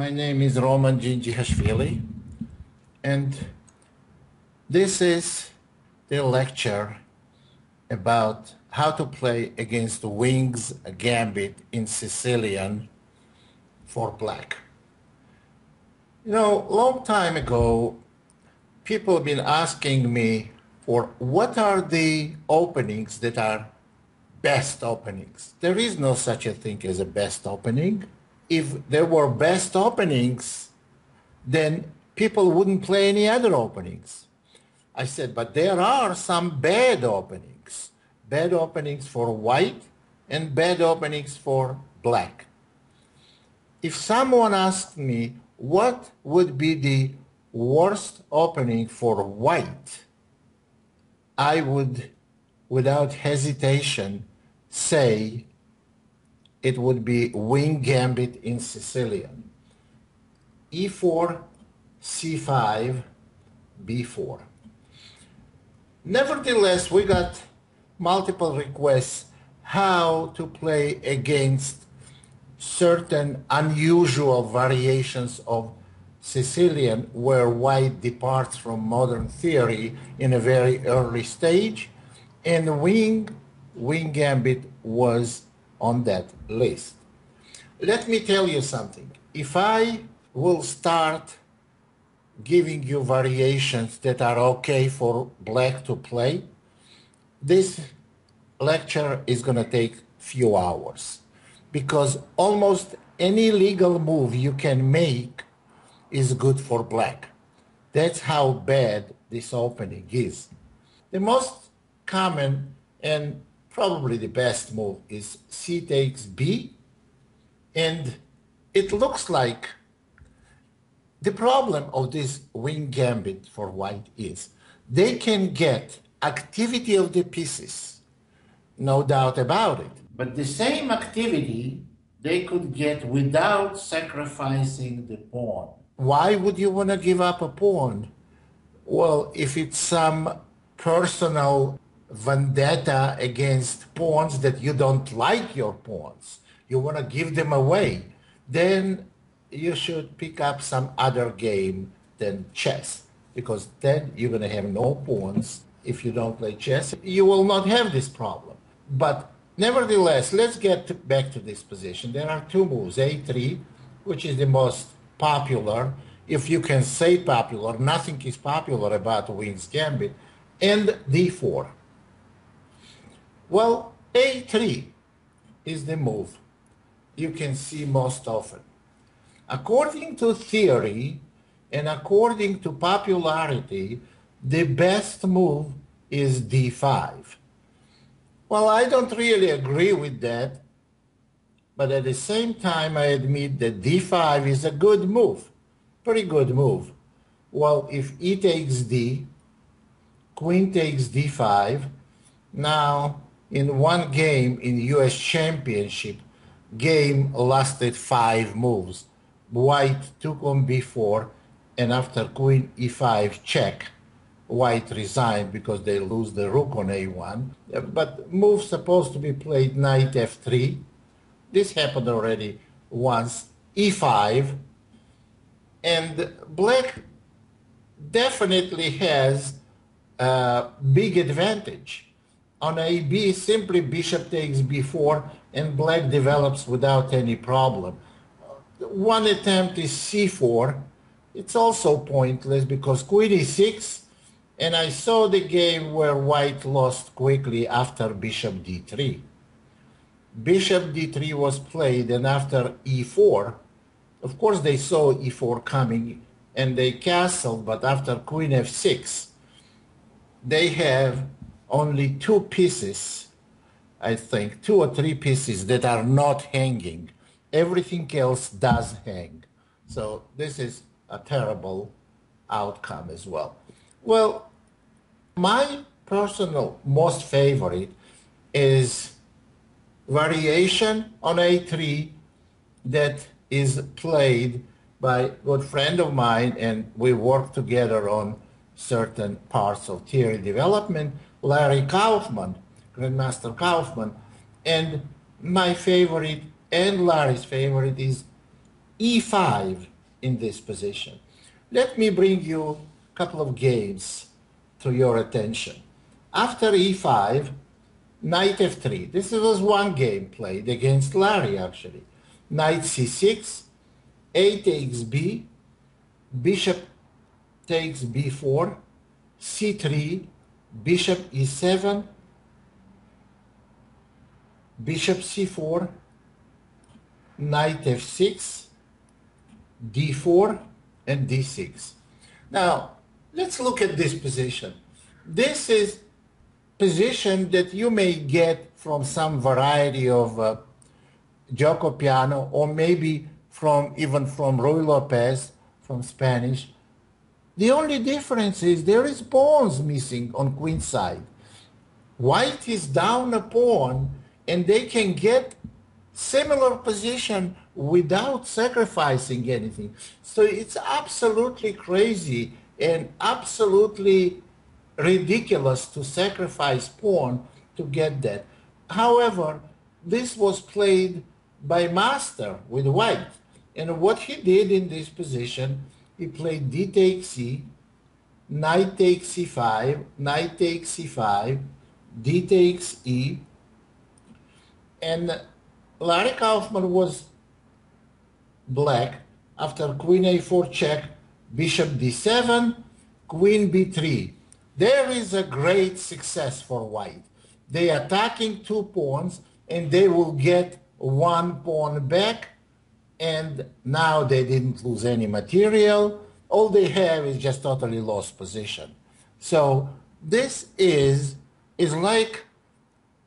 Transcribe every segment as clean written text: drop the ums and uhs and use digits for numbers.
My name is Roman Djindjiashvili, and this is the lecture about how to play against wings gambit in Sicilian for black. You know, a long time ago, people have been asking me for what are the openings that are best openings. There is no such a thing as a best opening. If there were best openings, then people wouldn't play any other openings. I said, but there are some bad openings. Bad openings for white and bad openings for black. If someone asked me what would be the worst opening for white, I would, without hesitation, say it would be wing gambit in Sicilian. E4, C5, B4. Nevertheless, we got multiple requests how to play against certain unusual variations of Sicilian where white departs from modern theory in a very early stage, and wing gambit was on that list. Let me tell you something. If I will start giving you variations that are okay for black to play, this lecture is going to take few hours, because almost any legal move you can make is good for black. That's how bad this opening is. The most common and probably the best move is C takes B, and it looks like the problem of this wing gambit for white is they can get activity of the pieces, no doubt about it, but the same activity they could get without sacrificing the pawn. Why would you want to give up a pawn? Well, if it's some personal vendetta against pawns that you don't like your pawns, you want to give them away, then you should pick up some other game than chess, because then you're going to have no pawns. If you don't play chess, you will not have this problem. But nevertheless, let's get back to this position. There are two moves, A3, which is the most popular. If you can say popular, nothing is popular about wings gambit, and D4. Well, A3 is the move you can see most often. According to theory and according to popularity, the best move is D5. Well, I don't really agree with that, but at the same time, I admit that D5 is a good move, pretty good move. Well, if E takes D, Queen takes D5, now in one game in US Championship, game lasted 5 moves. White took on B4, and after Queen E5 check, White resigned because they lose the rook on A1. But move supposed to be played knight F3. This happened already once. E5, and black definitely has a big advantage. On AB, simply bishop takes B4, and black develops without any problem. One attempt is C4. It's also pointless because Queen E6, and I saw the game where white lost quickly after bishop D3. Bishop D3 was played, and after E4, of course they saw E4 coming, and they castled, but after Queen F6, they have only 2 pieces, I think, 2 or 3 pieces that are not hanging. Everything else does hang. So this is a terrible outcome as well. Well, my personal most favorite is variation on A3 that is played by a good friend of mine, and we work together on certain parts of theory development, Larry Kaufman, Grandmaster Kaufman, and my favorite and Larry's favorite is E5 in this position. Let me bring you a couple of games to your attention. After e5, knight f3. This was one game played against Larry, actually. Knight c6, a takes b, bishop takes b4, c3, bishop e7, bishop c4, knight f6, d4, and d6. Now, let's look at this position. This is position that you may get from some variety of Gioco Piano, or maybe even from Ruy Lopez, from Spanish. The only difference is there is pawns missing on queen side. White is down a pawn, and they can get similar position without sacrificing anything. So it's absolutely crazy and absolutely ridiculous to sacrifice pawn to get that. However, this was played by master with white. And what he did in this position, he played d takes c, knight takes c5, knight takes c5, d takes e, and Larry Kaufman was black after queen a4 check, bishop d7, queen b3. There is a great success for white. They are attacking two pawns, and they will get one pawn back, and now they didn't lose any material. All they have is just totally lost position. So this is like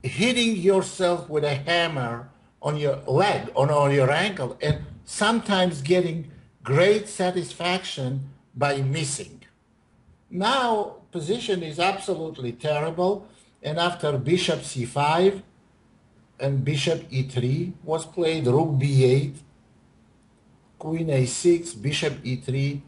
hitting yourself with a hammer on your leg, on your ankle, and sometimes getting great satisfaction by missing. Now position is absolutely terrible, and after bishop c5 and bishop e3 was played, rook b8, queen a6, bishop e3.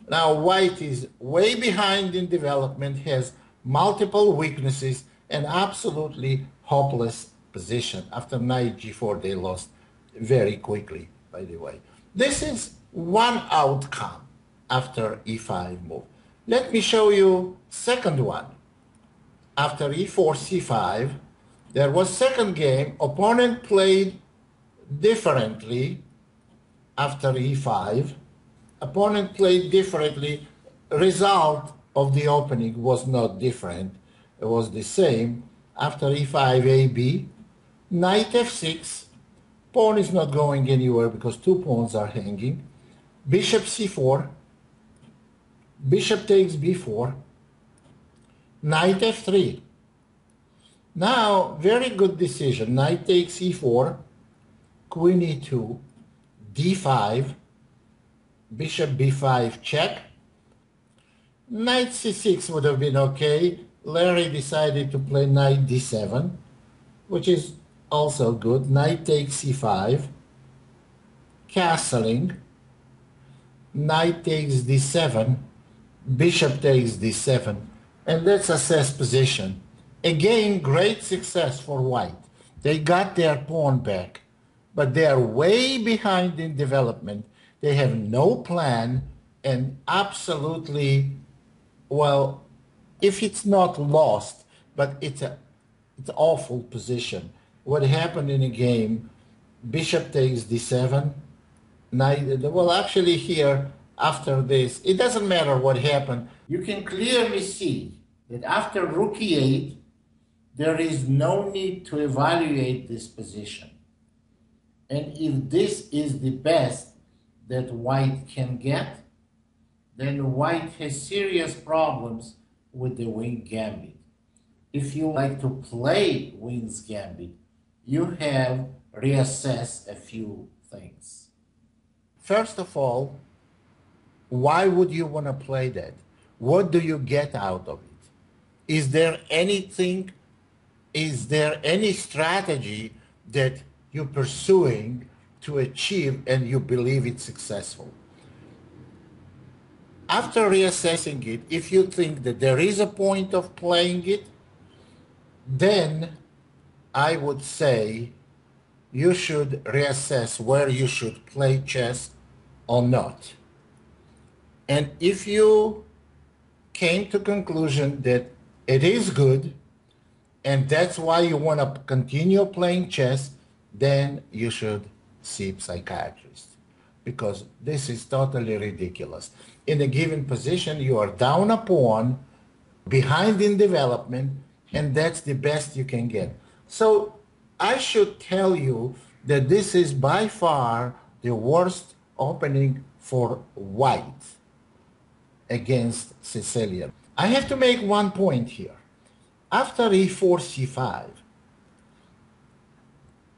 Now white is way behind in development, has multiple weaknesses, and absolutely hopeless position. After knight g4 they lost very quickly, by the way. This is one outcome after e5 move. Let me show you second one. After e4 c5, there was second game. Opponent played differently after e5. Opponent played differently. Result of the opening was not different. It was the same. After e5 ab, knight f6. Pawn is not going anywhere because two pawns are hanging. Bishop c4. Bishop takes b4. Knight f3. Now, very good decision. Knight takes e4, queen e2, d5, bishop b5 check. Knight c6 would have been okay. Larry decided to play knight d7, which is also good. Knight takes c5, castling. Knight takes d7, bishop takes d7, and let's assess position. Again, great success for white. They got their pawn back, but they are way behind in development. They have no plan, and absolutely, well, if it's not lost, but it's an awful position. What happened in a game, bishop takes d7, knight, well, actually here, after this, it doesn't matter what happened. You can clearly see that after rook e8, there is no need to evaluate this position. And if this is the best that white can get, then white has serious problems with the wing gambit. If you like to play wing's gambit, you have reassess a few things. First of all, why would you want to play that? What do you get out of it? Is there anything, is there any strategy that you're pursuing to achieve and you believe it's successful? After reassessing it, if you think that there is a point of playing it, then I would say you should reassess where you should play chess or not. And if you came to conclusion that it is good, and that's why you want to continue playing chess, then you should see a psychiatrist, because this is totally ridiculous. In a given position, you are down a pawn, behind in development, and that's the best you can get. So I should tell you that this is by far the worst opening for white against Sicilian. I have to make one point here. After e4, c5,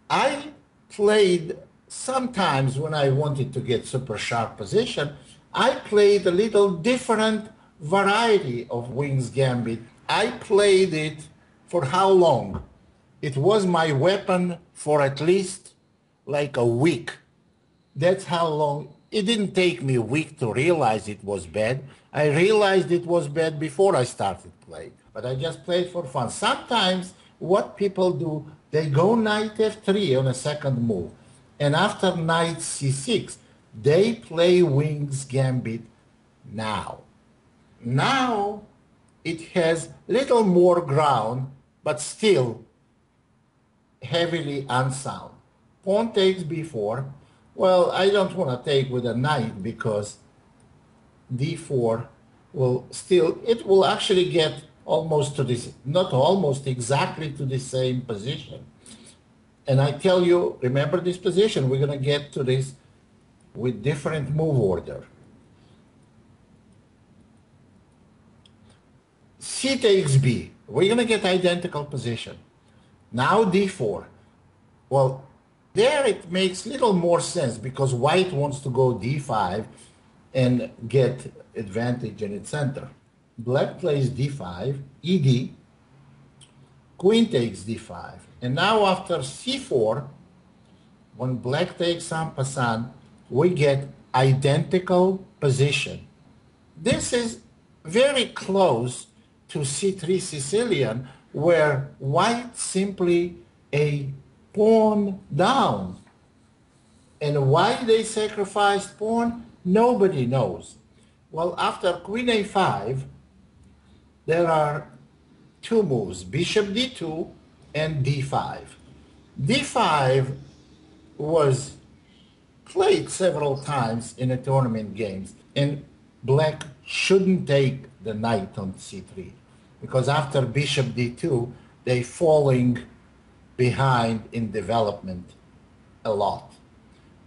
I played sometimes when I wanted to get super sharp position, I played a little different variety of Wing's Gambit. I played it for how long? It was my weapon for at least like a week. That's how long. It didn't take me a week to realize it was bad. I realized it was bad before I started playing, but I just played for fun. Sometimes what people do, they go knight f3 on a second move, and after knight c6, they play Wing's Gambit now. Now it has little more ground, but still heavily unsound. Pawn takes b4. Well, I don't want to take with a knight because d4 will still, it will actually get almost to this, not almost exactly to the same position. And I tell you, remember this position, we're going to get to this with different move order. C takes b. We're going to get identical position. Now d4. Well, there it makes little more sense because white wants to go d5 and get advantage in its center. Black plays d5, ed, queen takes d5. And now after c4, when black takes en passant, we get identical position. This is very close to c3 Sicilian, where white simply a pawn down. And why they sacrificed pawn, nobody knows. Well, after queen a5, there are two moves, bishop d2 and d5. d5 was played several times in a tournament games, and black shouldn't take the knight on c3, because after bishop d2, they falling behind in development a lot.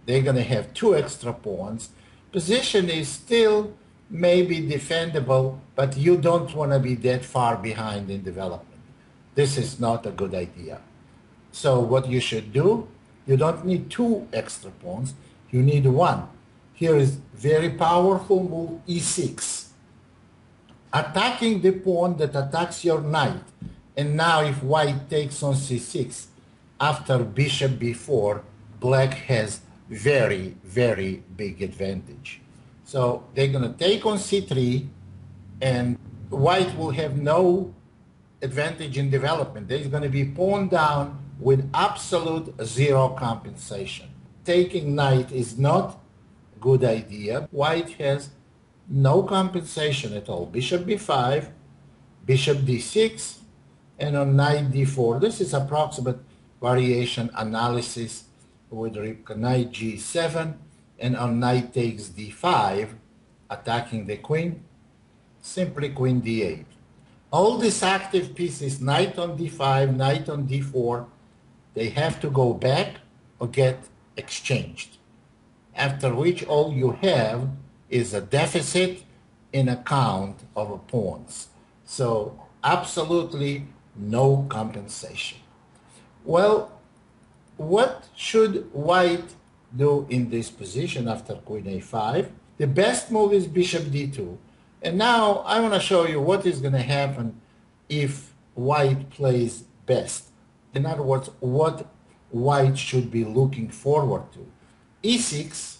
They're going to have two extra pawns. Position is still maybe defendable, but you don't want to be that far behind in development. This is not a good idea. So what you should do, you don't need two extra pawns, you need one. Here is very powerful move, e6. Attacking the pawn that attacks your knight. And now if white takes on c6, after bishop b4, black has very, very big advantage. So they're going to take on c3, and white will have no advantage in development. There's going to be pawn down with absolute zero compensation. Taking knight is not a good idea. White has no compensation at all. Bishop b5, bishop d6, and on knight d4. This is approximate variation analysis with knight g7, and on knight takes d5, attacking the queen, simply queen d8. All these active pieces, knight on d5, knight on d4, they have to go back or get exchanged. After which all you have is a deficit in account of pawns. So absolutely no compensation. Well, what should white do in this position after queen a5? The best move is bishop d2. And now I want to show you what is going to happen if white plays best. In other words, what white should be looking forward to. e6,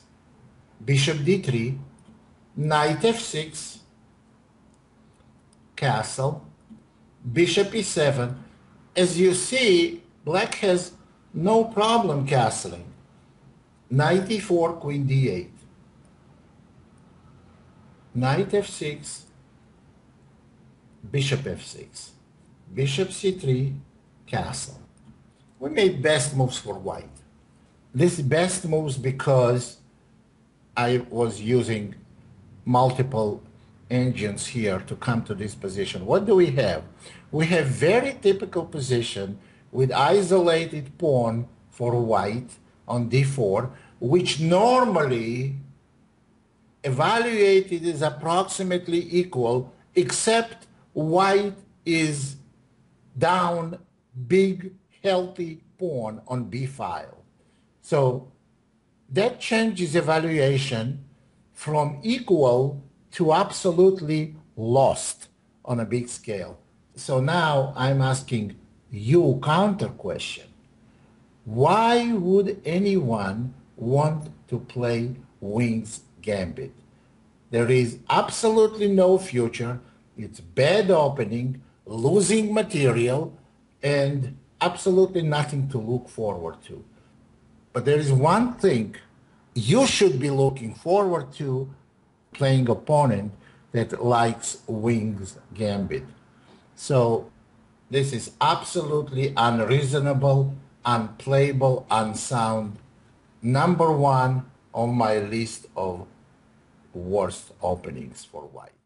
bishop d3, knight f6, castle, bishop e7. As you see, black has no problem castling. Knight e4, queen d8. knight f6, bishop f6, bishop c3, castle. We made best moves for white. This best moves because I was using multiple engines here to come to this position. What do we have? We have very typical position with isolated pawn for white on d4, which normally evaluated is approximately equal, except white is down big healthy pawn on b file. So that changes evaluation from equal to absolutely lost on a big scale. So now I'm asking you counter question. Why would anyone want to play Wing's Gambit? There is absolutely no future. It's bad opening, losing material, and absolutely nothing to look forward to. But there is one thing you should be looking forward to playing opponent that likes Wing's Gambit. So this is absolutely unreasonable, unplayable, unsound. Number one on my list of worst openings for white.